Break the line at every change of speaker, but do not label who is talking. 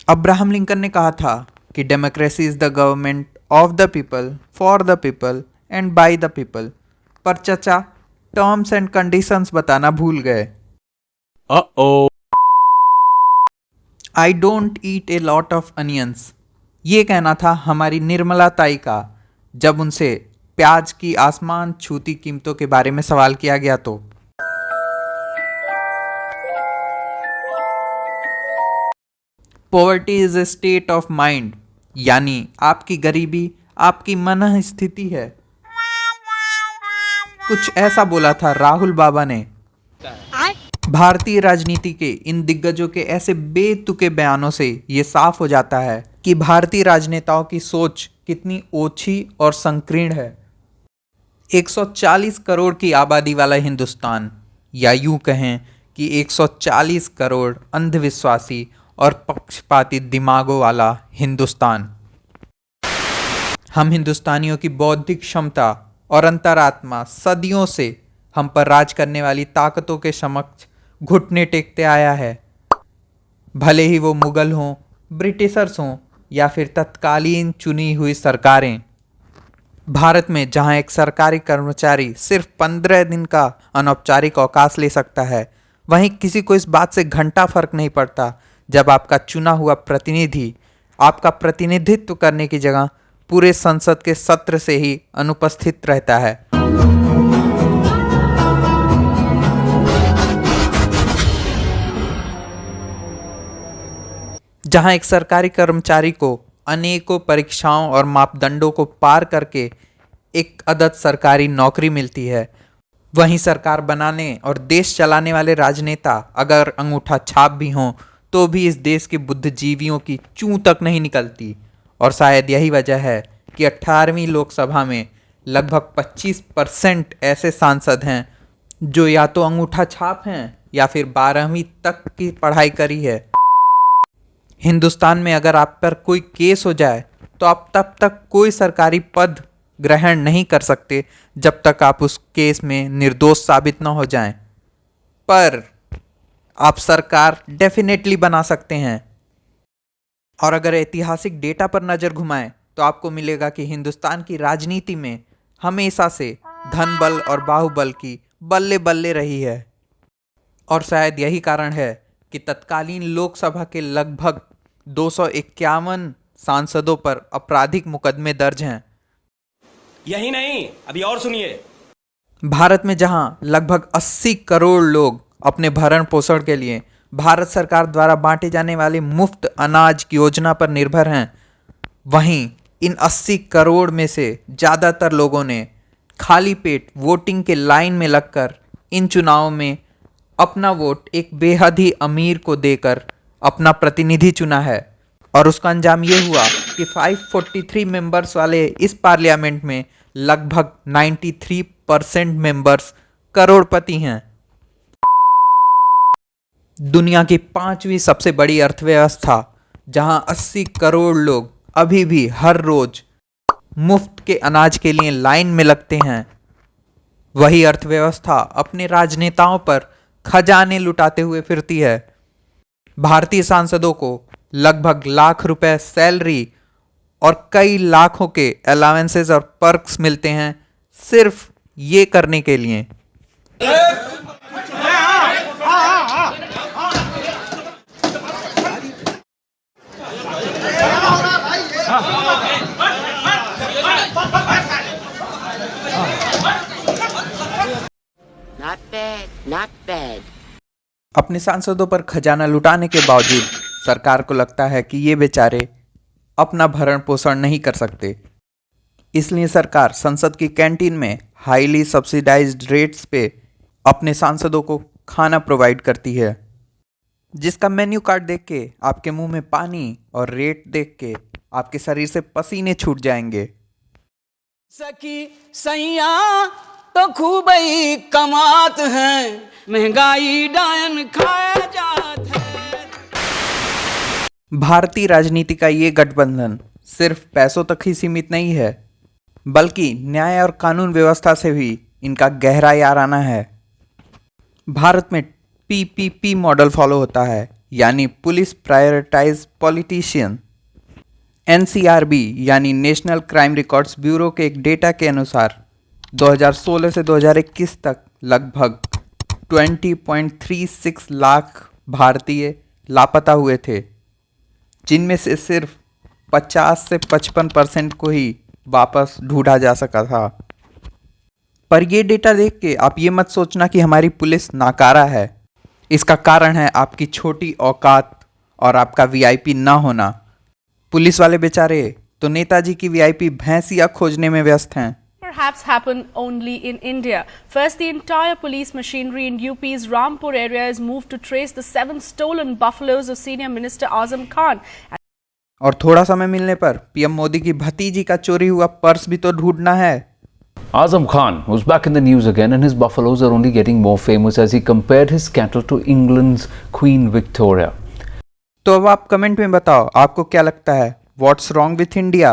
Abraham Lincoln ने कहा था कि democracy is the government of the people, for the people and by the people. पर चचा टर्म्स एंड कंडीशंस बताना भूल गए।
Uh-oh.
I don't eat a lot of onions, ये कहना था हमारी निर्मला ताई का जब उनसे प्याज की आसमान छूती कीमतों के बारे में सवाल किया गया तो। Poverty is a state of mind, यानी आपकी गरीबी आपकी मन स्थिति है। कुछ ऐसा बोला था राहुल बाबा ने। भारतीय राजनीति के इन दिग्गजों के ऐसे बेतुके बयानों से ये साफ हो जाता है कि भारतीय राजनेताओं की सोच कितनी ओछी और संकीर्ण है। 140 करोड़ की आबादी वाला हिंदुस्तान, या यूं कहें कि 140 करोड़ अंधविश्वासी और पक्षपाती दिमागों वाला हिंदुस्तान। हम हिंदुस्तानियों की बौद्धिक क्षमता और अंतरात्मा सदियों से हम पर राज करने वाली ताकतों के समक्ष घुटने टेकते आया है, भले ही वो मुगल हों, ब्रिटिशर्स हों या फिर तत्कालीन चुनी हुई सरकारें। भारत में जहां एक सरकारी कर्मचारी सिर्फ 15 दिन का अनौपचारिक अवकाश ले सकता है, वहीं किसी को इस बात से घंटा फर्क नहीं पड़ता जब आपका चुना हुआ प्रतिनिधि आपका प्रतिनिधित्व करने की जगह पूरे संसद के सत्र से ही अनुपस्थित रहता है। जहां एक सरकारी कर्मचारी को अनेकों परीक्षाओं और मापदंडों को पार करके एक अदद सरकारी नौकरी मिलती है, वहीं सरकार बनाने और देश चलाने वाले राजनेता अगर अंगूठा छाप भी हों तो भी इस देश के बुद्धिजीवियों की चूं तक नहीं निकलती। और शायद यही वजह है कि 18वीं लोकसभा में लगभग 25% ऐसे सांसद हैं जो या तो अंगूठा छाप हैं या फिर 12वीं तक की पढ़ाई करी है। हिंदुस्तान में अगर आप पर कोई केस हो जाए तो आप तब तक कोई सरकारी पद ग्रहण नहीं कर सकते जब तक आप उस केस में निर्दोष साबित न हो जाएं। पर आप सरकार डेफिनेटली बना सकते हैं। और अगर ऐतिहासिक डेटा पर नज़र घुमाएं तो आपको मिलेगा कि हिंदुस्तान की राजनीति में हमेशा से धन बल और बाहुबल की बल्ले बल्ले रही है। और शायद यही कारण है कि तत्कालीन लोकसभा के लगभग 251 सांसदों पर आपराधिक मुकदमे दर्ज हैं।
यही नहीं, अभी और सुनिए।
भारत में जहां लगभग 80 करोड़ लोग अपने भरण पोषण के लिए भारत सरकार द्वारा बांटे जाने वाले मुफ्त अनाज की योजना पर निर्भर हैं, वहीं इन 80 करोड़ में से ज़्यादातर लोगों ने खाली पेट वोटिंग के लाइन में लगकर इन चुनावों में अपना वोट एक बेहद ही अमीर को देकर अपना प्रतिनिधि चुना है। और उसका अंजाम ये हुआ कि 543 मेंबर्स वाले इस पार्लियामेंट में लगभग 93% मेंबर्स करोड़पति हैं। दुनिया की 5वीं सबसे बड़ी अर्थव्यवस्था, जहां 80 करोड़ लोग अभी भी हर रोज मुफ्त के अनाज के लिए लाइन में लगते हैं, वही अर्थव्यवस्था अपने राजनेताओं पर खजाने लुटाते हुए फिरती है। भारतीय सांसदों को लगभग लाख रुपए सैलरी और कई लाखों के अलाउंसेस और पर्क्स मिलते हैं सिर्फ ये करने के लिए।
Not bad, not bad.
अपने सांसदों पर खजाना लुटाने के बावजूद सरकार को लगता है कि ये बेचारे अपना भरण पोषण नहीं कर सकते, इसलिए सरकार संसद की कैंटीन में हाईली सब्सिडाइज्ड रेट्स पे अपने सांसदों को खाना प्रोवाइड करती है, जिसका मेन्यू कार्ड देख के आपके मुंह में पानी और रेट देख के आपके शरीर से पसीने छूट जाएंगे।
सखी सैया तो खूब ही कमात हैं, महंगाई डायन खाया जात है।
भारतीय राजनीति का ये गठबंधन सिर्फ पैसों तक ही सीमित नहीं है, बल्कि न्याय और कानून व्यवस्था से भी इनका गहरा याराना है। भारत में पीपीपी मॉडल फॉलो होता है, यानी पुलिस प्रायोरिटाइज पॉलिटिशियन। एनसीआरबी यानी नेशनल क्राइम रिकॉर्ड्स ब्यूरो के एक डेटा के अनुसार 2016 से 2021 तक लगभग 20.36 लाख भारतीय लापता हुए थे, जिनमें से सिर्फ 50 से 55% को ही वापस ढूंढा जा सका था। पर ये डेटा देख के आप ये मत सोचना कि हमारी पुलिस नाकारा है। इसका कारण है आपकी छोटी औकात और आपका वीआईपी ना होना। पुलिस वाले बेचारे तो नेताजी की वीआईपी भैंसिया खोजने में व्यस्त हैं।
Perhaps happen only in India. First, the entire police machinery in UP's Rampur area is moved to trace the 7 stolen buffaloes of senior minister Azam Khan.
और थोड़ा समय मिलने पर पीएम मोदी की भतीजी का चोरी हुआ पर्स भी तो ढूंढना है।
Azam Khan, who's back in the news again, and his buffaloes are only getting more famous as he compared his cattle to England's Queen Victoria.
तो अब आप कमेंट में बताओ, आपको क्या लगता है? What's wrong with India?